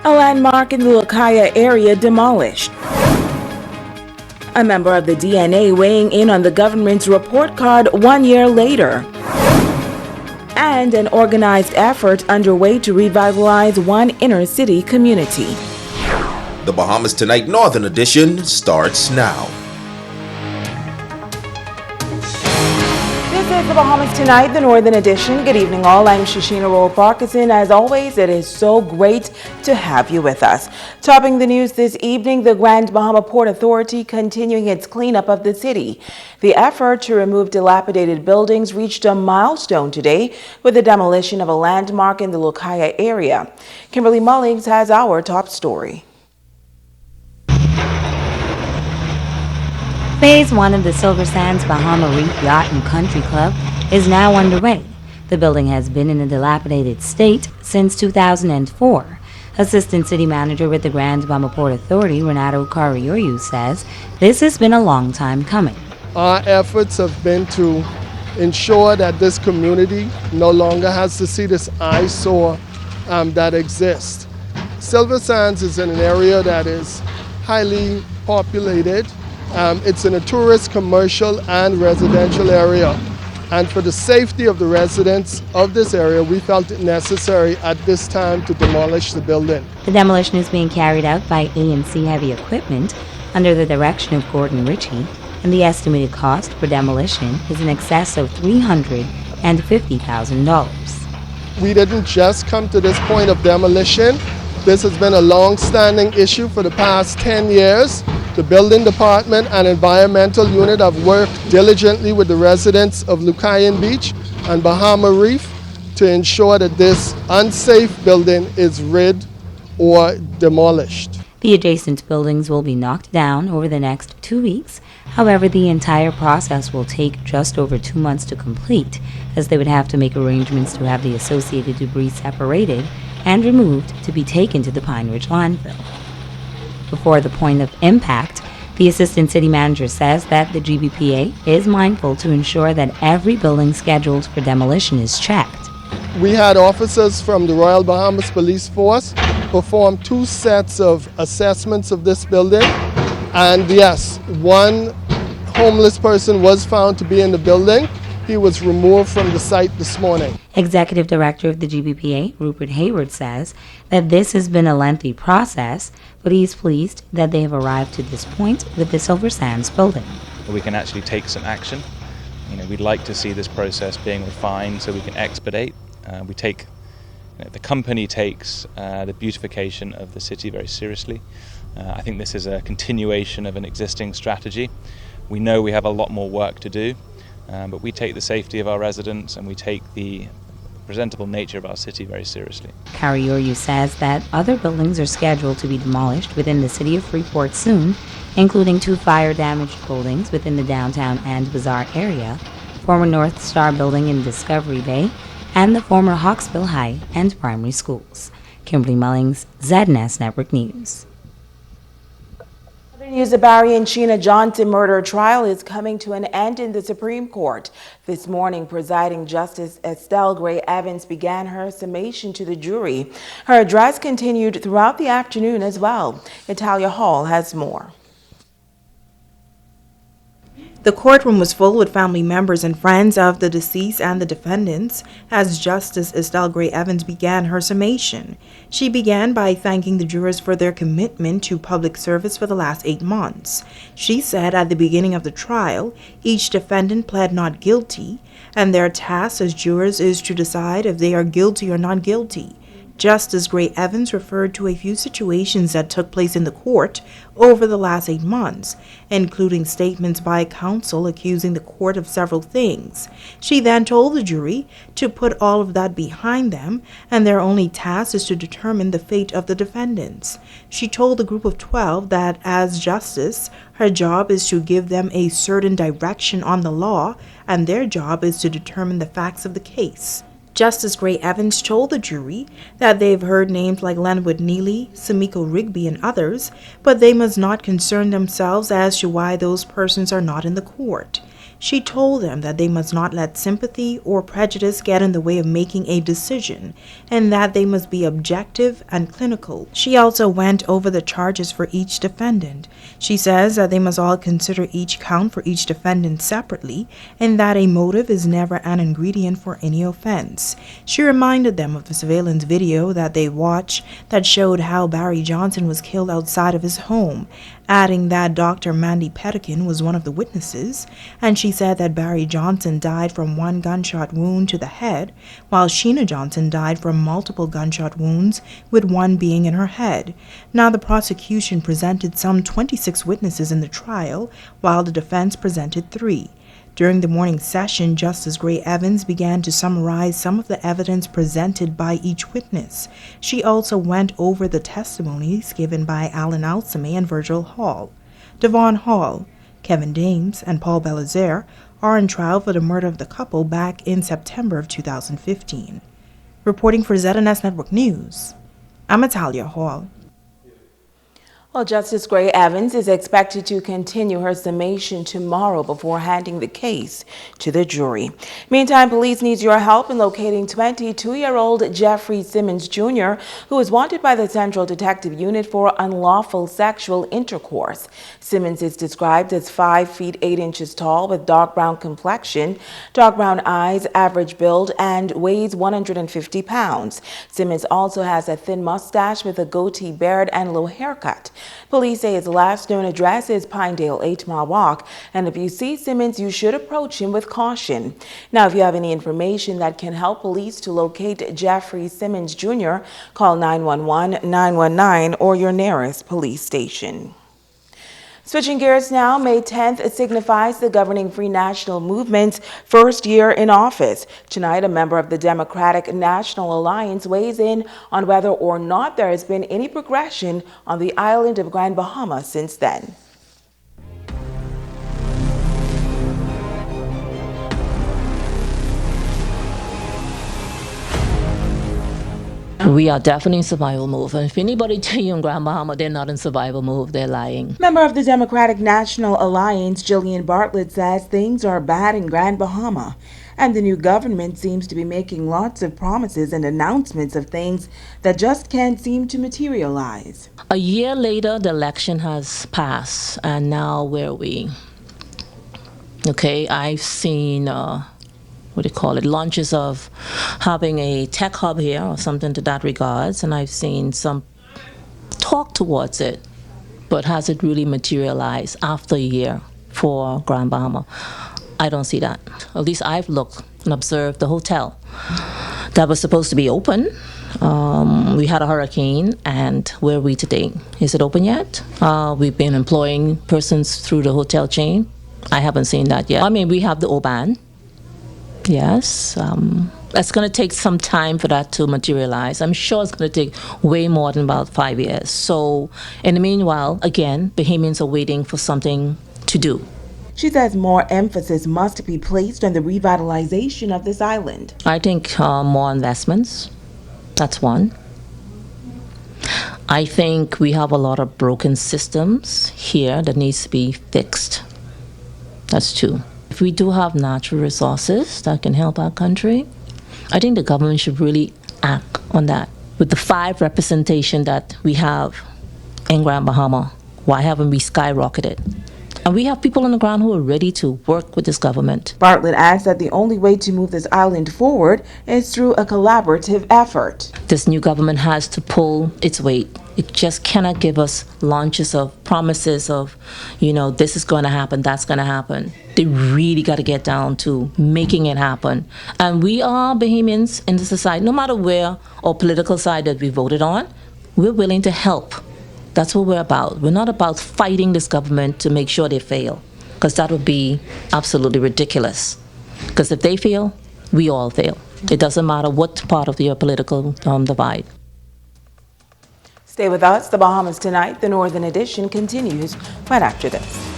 A landmark in the Lucaya area demolished. A member of the DNA weighing in on the government's report card 1 year later. And an organized effort underway to revitalize one inner-city community. The Bahamas Tonight Northern Edition starts now. This is the Bahamas Tonight, the Northern Edition. Good evening all, I'm Shashina Rowe-Parkinson. As always, it is so great to have you with us. Topping the news this evening, the Grand Bahama Port Authority continuing its cleanup of the city. The effort to remove dilapidated buildings reached a milestone today with the demolition of a landmark in the Lucaya area. Kimberly Mullings has our top story. Phase 1 of the Silver Sands Bahama Reef Yacht and Country Club is now underway. The building has been in a dilapidated state since 2004. Assistant City Manager with the Grand Bahama Port Authority, Renato Carioyu, says this has been a long time coming. Our efforts have been to ensure that this community no longer has to see this eyesore that exists. Silver Sands is in an area that is highly populated. It's in a tourist, commercial, and residential area. And for the safety of the residents of this area, we felt it necessary at this time to demolish the building. The demolition is being carried out by A&C Heavy Equipment under the direction of Gordon Ritchie, and the estimated cost for demolition is in excess of $350,000. We didn't just come to this point of demolition. This has been a long-standing issue for the past 10 years. The building department and environmental unit have worked diligently with the residents of Lucayan Beach and Bahama Reef to ensure that this unsafe building is rid or demolished. The adjacent buildings will be knocked down over the next 2 weeks. However, the entire process will take just over 2 months to complete, as they would have to make arrangements to have the associated debris separated and removed to be taken to the Pine Ridge landfill. Before the point of impact, the Assistant City Manager says that the GBPA is mindful to ensure that every building scheduled for demolition is checked. We had officers from the Royal Bahamas Police Force perform 2 sets of assessments of this building. And yes, one homeless person was found to be in the building. He was removed from the site this morning. Executive Director of the GBPA, Rupert Hayward, says that this has been a lengthy process, but he is pleased that they have arrived to this point with the Silver Sands building. We can actually take some action. We'd like to see this process being refined so we can expedite. The company takes the beautification of the city very seriously. I think this is a continuation of an existing strategy. We know we have a lot more work to do. But we take the safety of our residents and we take the presentable nature of our city very seriously. Carioyu says that other buildings are scheduled to be demolished within the city of Freeport soon, including 2 fire-damaged buildings within the downtown and Bazaar area, former North Star building in Discovery Bay, and the former Hawksville High and Primary Schools. Kimberly Mullings, ZNS Network News. News: the Barry and Sheena Johnson murder trial is coming to an end in the Supreme Court. This morning, presiding Justice Estelle Gray Evans began her summation to the jury. Her address continued throughout the afternoon as well. Italia Hall has more. The courtroom was full with family members and friends of the deceased and the defendants as Justice Estelle Gray Evans began her summation. She began by thanking the jurors for their commitment to public service for the last 8 months. She said at the beginning of the trial, each defendant pled not guilty, and their task as jurors is to decide if they are guilty or not guilty. Justice Gray Evans referred to a few situations that took place in the court over the last 8 months, including statements by counsel accusing the court of several things. She then told the jury to put all of that behind them, and their only task is to determine the fate of the defendants. She told the group of 12 that as justice, her job is to give them a certain direction on the law, and their job is to determine the facts of the case. Justice Gray Evans told the jury that they've heard names like Lenwood Neely, Samiko Rigby, and others, but they must not concern themselves as to why those persons are not in the court. She told them that they must not let sympathy or prejudice get in the way of making a decision, and that they must be objective and clinical. She also went over the charges for each defendant. She says that they must all consider each count for each defendant separately, and that a motive is never an ingredient for any offense. She reminded them of the surveillance video that they watched that showed how Barry Johnson was killed outside of his home, adding that Dr. Mandy Pettikin was one of the witnesses, and she said that Barry Johnson died from one gunshot wound to the head, while Sheena Johnson died from multiple gunshot wounds, with one being in her head. Now, the prosecution presented some 26 witnesses in the trial, while the defense presented 3. During the morning session, Justice Gray Evans began to summarize some of the evidence presented by each witness. She also went over the testimonies given by Alan Alsame and Virgil Hall. Devon Hall, Kevin Dames, and Paul Belazaire are on trial for the murder of the couple back in September of 2015. Reporting for ZNS Network News, I'm Natalia Hall. Well, Justice Gray Evans is expected to continue her summation tomorrow before handing the case to the jury. Meantime, police needs your help in locating 22-year-old Jeffrey Simmons Jr., who is wanted by the Central Detective Unit for unlawful sexual intercourse. Simmons is described as 5 feet 8 inches tall with dark brown complexion, dark brown eyes, average build, and weighs 150 pounds. Simmons also has a thin mustache with a goatee beard and low haircut. Police say his last known address is Pinedale 8 Mile Walk, and if you see Simmons, you should approach him with caution. Now, if you have any information that can help police to locate Jeffrey Simmons Jr., call 911, 919, or your nearest police station. Switching gears now, May 10th signifies the governing Free National Movement's first year in office. Tonight, a member of the Democratic National Alliance weighs in on whether or not there has been any progression on the island of Grand Bahama since then. We are definitely in survival move. And if anybody tell you in Grand Bahama they're not in survival move, they're lying. Member of the Democratic National Alliance, Jillian Bartlett, says things are bad in Grand Bahama, and the new government seems to be making lots of promises and announcements of things that just can't seem to materialize. A year later, the election has passed, and now where are we? Okay, I've seen launches of having a tech hub here or something to that regards, and I've seen some talk towards it, but has it really materialized after a year for Grand Bahama? I don't see that. At least I've looked and observed the hotel that was supposed to be open. We had a hurricane, and where are we today? Is it open yet? We've been employing persons through the hotel chain. I haven't seen that yet. I mean, we have the Oban. Yes, it's going to take some time for that to materialize. I'm sure it's going to take way more than about 5 years. So in the meanwhile, again, Bahamians are waiting for something to do. She says more emphasis must be placed on the revitalization of this island. I think more investments, that's one. I think we have a lot of broken systems here that needs to be fixed. That's two. If we do have natural resources that can help our country, I think the government should really act on that. With the 5 representation that we have in Grand Bahama, why haven't we skyrocketed? And we have people on the ground who are ready to work with this government. Bartlett adds that the only way to move this island forward is through a collaborative effort. This new government has to pull its weight. It just cannot give us launches of promises of, this is going to happen, that's going to happen. They really got to get down to making it happen. And we are Bahamians in the society, no matter where or political side that we voted on, we're willing to help. That's what we're about. We're not about fighting this government to make sure they fail, because that would be absolutely ridiculous. Because if they fail, we all fail. It doesn't matter what part of your political divide. Stay with us. The Bahamas Tonight, the Northern Edition, continues right after this.